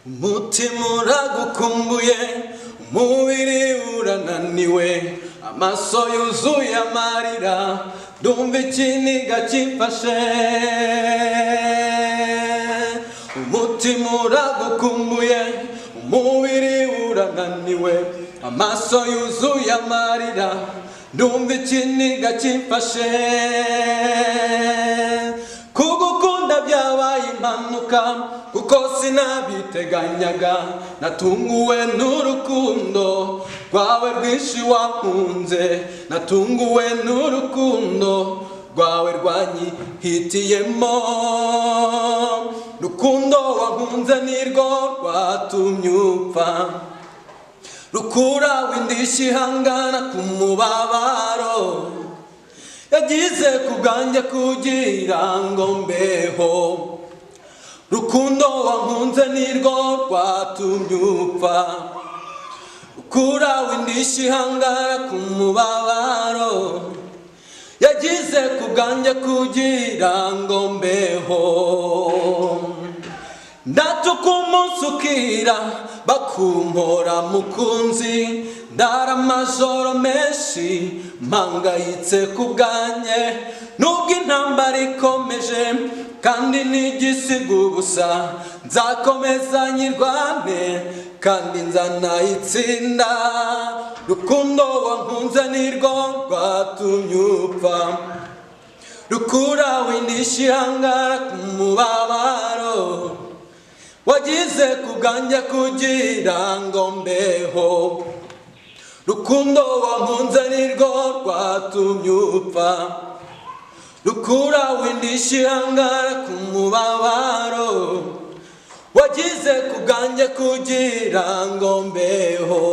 umutima uragukumbuye, umubiri urananiwe, amaso yuzuye amarira, ndumva ikiniga kimfashe. Umutima uragukumbuye, umubiri urananiwe, amaso yuzuye amarira, ndumva ikiniga kimfashe. Kugukunda byabaye impanuka kuko sinabiteganyaga, natunguwe n'urukundo rwawe rwinshi wankunze, natunguwe n'urukundo rwawe rwanyihitiyemo. Rukundo wankunze nirwo rwatumye upfa, rukura w'indishyi ihangana ku mubabaro yagize ku bwanjye kugira ngo mbeho. Rukundo wankunze nirwo rwatumye upfa, rukura w'indishyi ihangana ku mubabaro yagize ku bwanjye kugira ngo mbeho. Ndatuka umunsi ukira bakumpora mukunzi, ndara amajoro menshi mpangayitse ku bwanjye, nubwo intambara ikomeje kandi ntigisiga ubusa, nzakomeza nyirwane kandi nzanayitsinda. Rukundo wankunze nirwo rwatumye upfa, rukura w'indishyi ihangana ku mubabaro wagize ku bwanjye kugira ngo mbeho. Rukundo wankunze nirwo rwatumye upfa, rukura w'indishyi ihangana ku mubabaro wagize ku bwanjye kugira ngo mbeho.